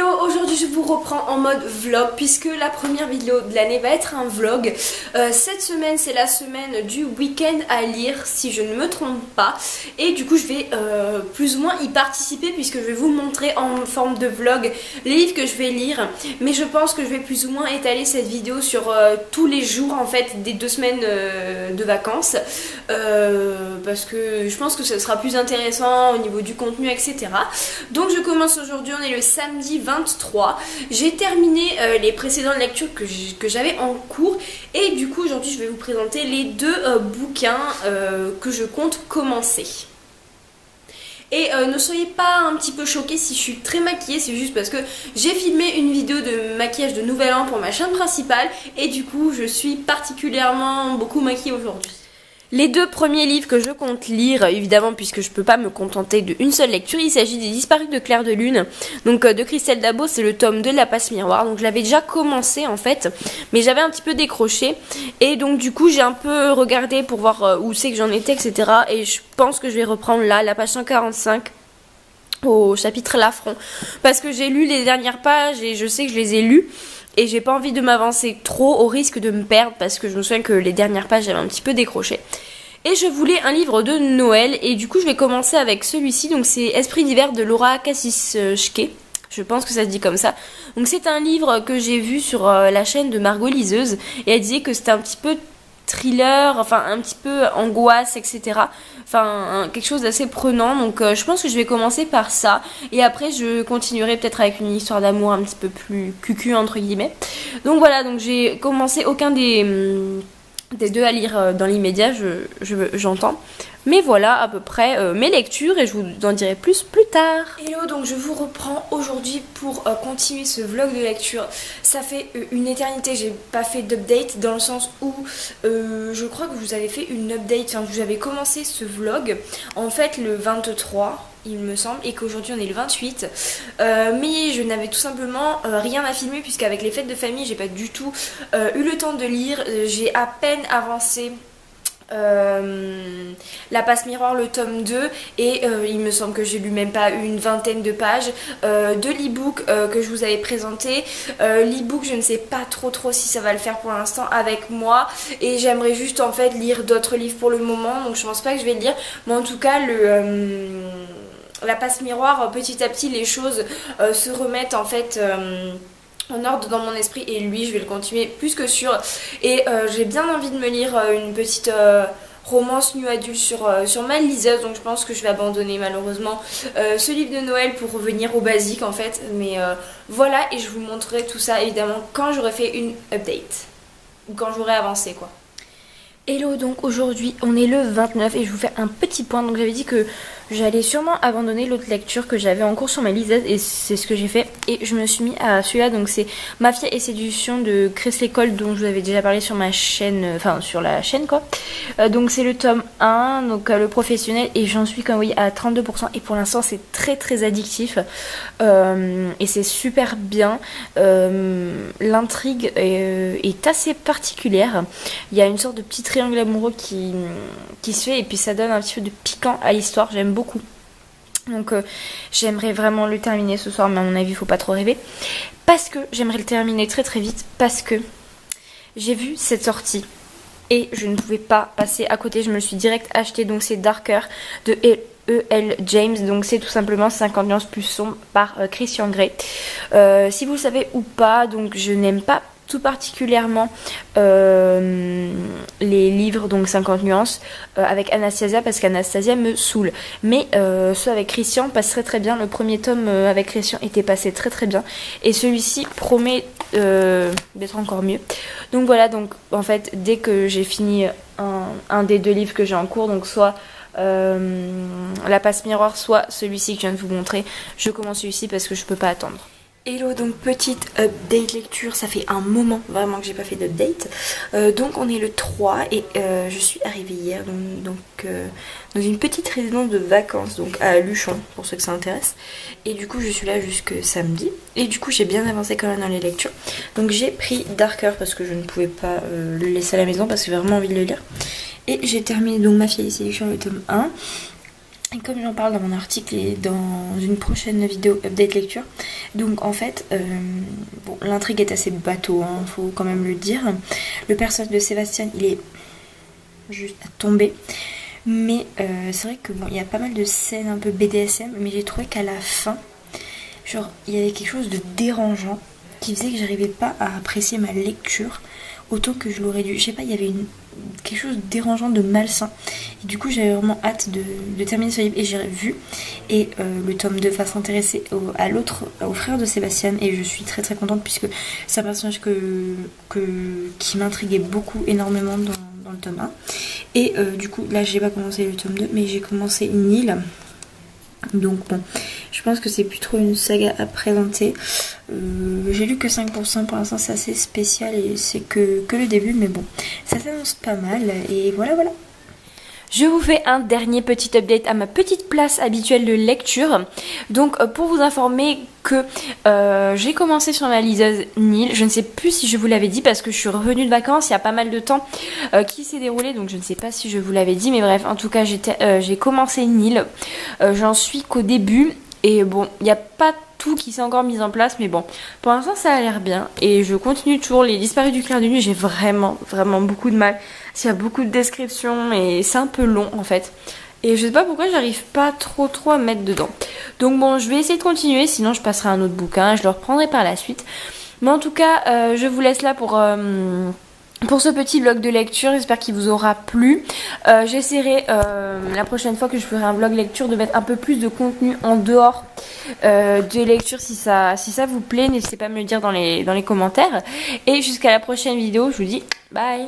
Hello, aujourd'hui je vous reprends en mode vlog puisque la première vidéo de l'année va être un vlog. Cette semaine c'est la semaine du week-end à lire si je ne me trompe pas. Et du coup je vais plus ou moins y participer puisque je vais vous montrer en forme de vlog les livres que je vais lire. Mais je pense que je vais plus ou moins étaler cette vidéo sur tous les jours en fait des 2 semaines de vacances. Parce que je pense que ce sera plus intéressant au niveau du contenu etc. Donc je commence aujourd'hui, on est le samedi 23. J'ai terminé les précédentes lectures que j'avais en cours et du coup aujourd'hui je vais vous présenter les 2 bouquins que je compte commencer. Et ne soyez pas un petit peu choqués si je suis très maquillée, c'est juste parce que j'ai filmé une vidéo de maquillage de Nouvel An pour ma chaîne principale et du coup je suis particulièrement beaucoup maquillée aujourd'hui. Les 2 premiers livres que je compte lire, évidemment puisque je peux pas me contenter d'une seule lecture, il s'agit des Disparus de Clair de Lune, donc de Christelle Dabo, c'est le tome 2 de La Passe Miroir, donc je l'avais déjà commencé en fait, mais j'avais un petit peu décroché, et donc du coup j'ai un peu regardé pour voir où c'est que j'en étais, etc. Et je pense que je vais reprendre là, la page 145. Au chapitre L'affront, parce que j'ai lu les dernières pages et je sais que je les ai lues et j'ai pas envie de m'avancer trop au risque de me perdre parce que je me souviens que les dernières pages j'avais un petit peu décroché. Et je voulais un livre de Noël et du coup je vais commencer avec celui-ci, donc c'est Esprit d'hiver de Laura Kasiszewski. Je pense que ça se dit comme ça. Donc c'est un livre que j'ai vu sur la chaîne de Margot Liseuse et elle disait que c'était un petit peu thriller, enfin un petit peu angoisse, etc. Enfin quelque chose d'assez prenant, donc je pense que je vais commencer par ça et après je continuerai peut-être avec une histoire d'amour un petit peu plus cucu entre guillemets. Donc voilà, donc j'ai commencé aucun des 2 à lire dans l'immédiat, j'entends. Mais voilà à peu près mes lectures et je vous en dirai plus tard. Hello, donc je vous reprends aujourd'hui pour continuer ce vlog de lecture. Ça fait une éternité, j'ai pas fait d'update dans le sens où je crois que vous avez fait une update, enfin vous avez commencé ce vlog en fait le 23 il me semble, et qu'aujourd'hui on est le 28 mais je n'avais tout simplement rien à filmer puisqu'avec les fêtes de famille j'ai pas du tout eu le temps de lire. J'ai à peine avancé La Passe Miroir le tome 2 et il me semble que j'ai lu même pas une vingtaine de pages de l'e-book que je vous avais présenté. L'e-book je ne sais pas trop si ça va le faire pour l'instant avec moi et j'aimerais juste en fait lire d'autres livres pour le moment, donc je pense pas que je vais le lire, mais en tout cas La Passe Miroir, petit à petit les choses se remettent en fait en ordre dans mon esprit et lui je vais le continuer plus que sûr. Et j'ai bien envie de me lire une petite romance new adulte sur ma liseuse, donc je pense que je vais abandonner malheureusement ce livre de Noël pour revenir au basique en fait. Mais voilà, et je vous montrerai tout ça évidemment quand j'aurai fait une update ou quand j'aurai avancé quoi. Hello, donc aujourd'hui on est le 29 et je vous fais un petit point. Donc j'avais dit que j'allais sûrement abandonner l'autre lecture que j'avais en cours sur ma liseuse et c'est ce que j'ai fait et je me suis mis à celui-là, donc c'est Mafia et séduction de Chris Lécole dont je vous avais déjà parlé sur ma chaîne, enfin sur la chaîne quoi. Donc c'est le tome 1, donc le professionnel, et j'en suis comme vous voyez à 32% et pour l'instant c'est très addictif et c'est super bien. L'intrigue est assez particulière, il y a une sorte de petit triangle amoureux qui se fait et puis ça donne un petit peu de piquant à l'histoire, j'aime beaucoup. Donc j'aimerais vraiment le terminer ce soir, mais à mon avis il faut pas trop rêver parce que j'aimerais le terminer très vite parce que j'ai vu cette sortie et je ne pouvais pas passer à côté, je me le suis direct acheté. Donc c'est Darker de E.L. James, donc c'est tout simplement 50 nuances plus sombres par Christian Grey. Si vous le savez ou pas, donc je n'aime pas tout particulièrement les livres donc 50 nuances avec Anastasia parce qu'Anastasia me saoule, mais ceux avec Christian passeraient très bien. Le premier tome avec Christian était passé très bien et celui-ci promet d'être encore mieux. Donc voilà, donc en fait dès que j'ai fini un des 2 livres que j'ai en cours, donc soit La Passe Miroir soit celui-ci que je viens de vous montrer, je commence celui-ci parce que je peux pas attendre. Hello, donc petite update lecture, ça fait un moment vraiment que j'ai pas fait d'update. Donc on est le 3 et je suis arrivée hier donc dans une petite résidence de vacances, donc à Luchon pour ceux que ça intéresse. Et du coup je suis là jusque samedi et du coup j'ai bien avancé quand même dans les lectures. Donc j'ai pris Darker parce que je ne pouvais pas le laisser à la maison parce que j'ai vraiment envie de le lire. Et j'ai terminé donc Mafia et séduction le tome 1. Et comme j'en parle dans mon article et dans une prochaine vidéo update lecture, Donc en fait, bon, l'intrigue est assez bateau, hein, faut quand même le dire. Le personnage de Sébastien, il est juste à tomber. Mais c'est vrai que bon, il y a pas mal de scènes un peu BDSM, mais j'ai trouvé qu'à la fin, genre, il y avait quelque chose de dérangeant qui faisait que j'arrivais pas à apprécier ma lecture autant que je l'aurais dû. Je sais pas, il y avait quelque chose de dérangeant, de malsain. Et du coup, j'avais vraiment hâte de terminer ce livre. Et j'ai vu. Et le tome 2 va s'intéresser au frère de Sébastien. Et je suis très très contente puisque c'est un personnage qui m'intriguait beaucoup, énormément dans le tome 1. Et du coup, là, j'ai pas commencé le tome 2, mais j'ai commencé Nil. Donc bon, je pense que c'est plus trop une saga à présenter. J'ai lu que 5%, pour l'instant c'est assez spécial et c'est que le début, mais bon, ça s'annonce pas mal et voilà. Je vous fais un dernier petit update à ma petite place habituelle de lecture. Donc pour vous informer que j'ai commencé sur ma liseuse Nil. Je ne sais plus si je vous l'avais dit parce que je suis revenue de vacances il y a pas mal de temps qui s'est déroulé. Donc je ne sais pas si je vous l'avais dit. Mais bref, en tout cas j'ai commencé Nil. J'en suis qu'au début. Et bon, il n'y a pas tout qui s'est encore mis en place. Mais bon, pour l'instant ça a l'air bien. Et je continue toujours. Les disparus du clair de nuit, j'ai vraiment beaucoup de mal. Il y a beaucoup de descriptions et c'est un peu long en fait. Et je sais pas pourquoi j'arrive pas trop à me mettre dedans. Donc bon, je vais essayer de continuer, sinon je passerai à un autre bouquin, je le reprendrai par la suite. Mais en tout cas, je vous laisse là pour ce petit vlog de lecture. J'espère qu'il vous aura plu. J'essaierai la prochaine fois que je ferai un vlog lecture de mettre un peu plus de contenu en dehors de lecture si ça vous plaît. N'hésitez pas à me le dire dans les commentaires. Et jusqu'à la prochaine vidéo, je vous dis bye.